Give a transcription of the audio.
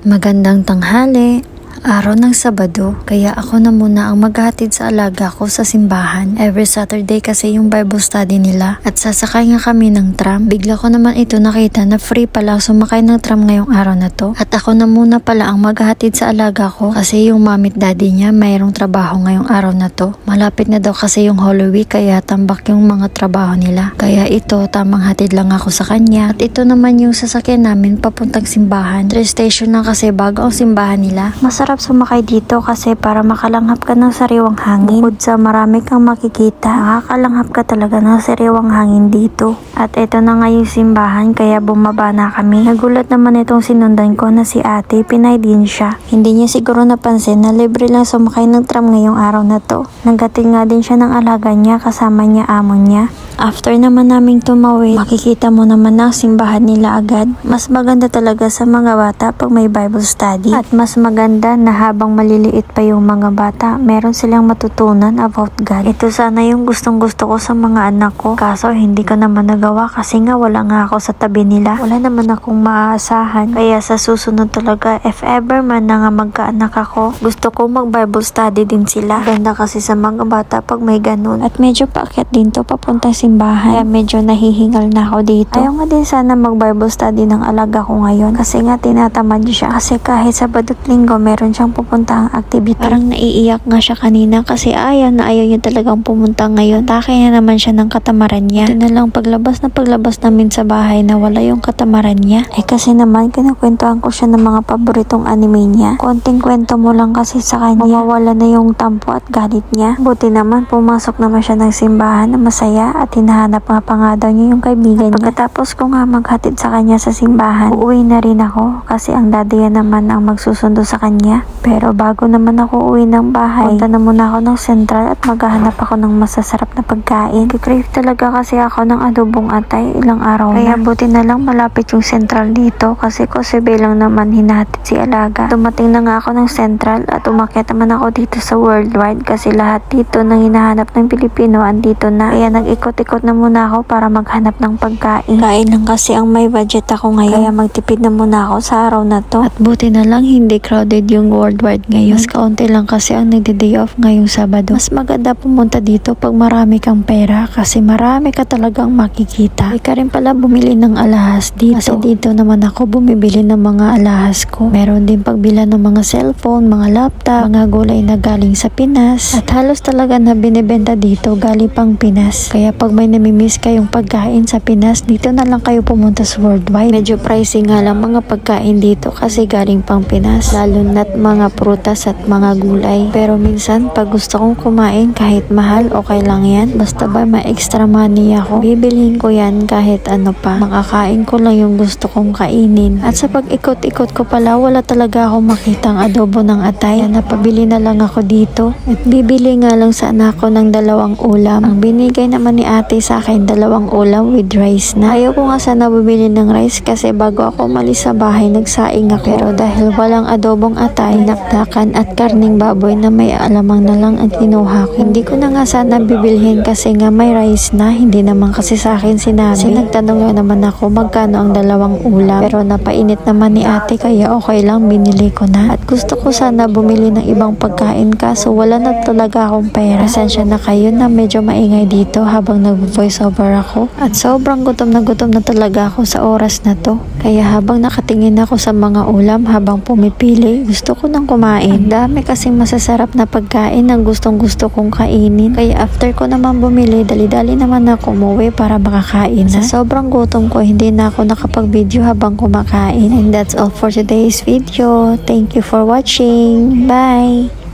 Magandang tanghali, araw ng Sabado, kaya ako na muna ang maghahatid sa alaga ko sa simbahan. Every Saturday kasi yung Bible study nila at sasakay nga kami ng tram. Bigla ko naman ito nakita na free pala sumakay ng tram ngayong araw na to. At ako na muna pala ang maghahatid sa alaga ko kasi yung mommy at daddy niya mayroong trabaho ngayong araw na to. Malapit na daw kasi yung Holy Week kaya tambak yung mga trabaho nila. Kaya ito, tamang hatid lang ako sa kanya. At ito naman yung sasakyan namin papuntang simbahan. 3 station lang kasi bago ang simbahan nila. Masarap sumakay dito kasi para makalanghap ka ng sariwang hangin. Bukod sa marami kang makikita, makakalanghap ka talaga ng sariwang hangin dito. At ito na nga yung simbahan kaya bumaba na kami. Nagulat naman itong sinundan ko na si ate, Pinay din siya. Hindi niya siguro napansin na libre lang sumakay ng tram ngayong araw na to. Naghatid nga din siya ng alaga niya kasama niya amo niya. After naman naming tumawid, makikita mo naman ang simbahan nila agad. Mas maganda talaga sa mga bata pag may Bible study. At mas maganda na habang maliliit pa yung mga bata, meron silang matutunan about God. Ito sana yung gustong gusto ko sa mga anak ko. Kaso hindi ko naman nagawa kasi nga wala nga ako sa tabi nila. Wala naman akong maaasahan. Kaya sa susunod talaga, if ever man na nga magkaanak ako, gusto ko mag Bible study din sila. Ganda kasi sa mga bata pag may ganun. At medyo paakyat din to papunta simbahan. Kaya medyo nahihingal na ako dito. Ayaw nga din sana mag Bible study ng alaga ko ngayon kasi nga tinatamad siya. Kasi kahit Sabado at Linggo meron siyang pupuntahang activity. Parang naiiyak nga siya kanina kasi ayaw niya talagang pumunta ngayon. Takay na naman siya ng katamaran niya. Ito na lang paglabas namin sa bahay na wala yung katamaran niya. Kasi naman kinakwentuhan ko siya ng mga paboritong anime niya. Konting kwento mo lang kasi sa kanya, mawawala na yung tampo at galit niya. Buti naman pumasok naman siya ng simbahan na masaya at hinahanap nga pa nga daw niya yung kaibigan niya. Pagkatapos ko nga maghatid sa kanya sa simbahan, uuwi na rin ako kasi ang daddy naman ang magsusundo sa kanya. Pero bago naman ako uwi ng bahay, punta na muna ako ng Central at maghahanap ako ng masasarap na pagkain. Crave talaga kasi ako ng adobong atay ilang araw na. Kaya buti na lang malapit yung Central dito kasi Kosebe lang naman hinahatid si alaga. Dumating na nga ako ng Central at umakyat naman ako dito sa Worldwide kasi lahat dito nang hinahanap ng Pilipino andito na. Kaya nag-ikot-ikot na muna ako para maghanap ng pagkain. Kain lang kasi ang may budget ako ngayon. Kaya magtipid na muna ako sa araw na to. At buti na lang hindi crowded yung Worldwide ngayon. Mas kaunti lang kasi ang nagde-day off ngayong Sabado. Mas maganda pumunta dito pag marami kang pera kasi marami ka talagang makikita. Hindi ka rin pala bumili ng alahas dito. Kasi dito naman ako bumibili ng mga alahas ko. Meron din pagbila ng mga cellphone, mga laptop, mga gulay na galing sa Pinas. At halos talaga na binibenta dito galing pang Pinas. Kaya pag may namimiss kayong pagkain sa Pinas, dito na lang kayo pumunta sa Worldwide. Medyo pricey nga lang mga pagkain dito kasi galing pang Pinas. Lalo na't mga prutas at mga gulay. Pero minsan pag gusto kong kumain kahit mahal, okay lang yan. Basta ba may extra money ako, bibilhin ko yan kahit ano pa. Makakain ko lang yung gusto kong kainin. At sa pag-ikot-ikot ko pala, wala talaga akong makitang adobo ng atay. Kaya napabili na lang ako dito. At bibili nga lang sana ako ng 2 ulam. Ang binigay naman ni ate sa akin 2 ulam with rice na. Ayaw ko nga sana bumili ng rice kasi bago ako umalis sa bahay nagsaing ako. Pero dahil walang adobong atay, nakdakan at karning baboy na may alamang na lang ang kinuha ko. Hindi ko na nga sana bibilhin kasi nga may rice na. Hindi naman kasi sa akin sinabi. Kasi nagtanong nga naman ako magkano ang 2 ulam. Pero napainit naman ni ate kaya okay lang, binili ko na. At gusto ko sana bumili ng ibang pagkain kaso wala na talaga akong pera. Pasensya na kayo na medyo maingay dito habang nag-voice over ako. At sobrang gutom na talaga ako sa oras na to. Kaya habang nakatingin ako sa mga ulam habang pumipili, gusto ko nang kumain. Ang dami kasing masasarap na pagkain na gustong gusto kong kainin. Kaya after ko naman bumili, dali-dali naman ako umuwi para makakain na. Sa sobrang gutom ko, hindi na ako nakapag-video habang kumakain. And that's all for today's video. Thank you for watching. Bye!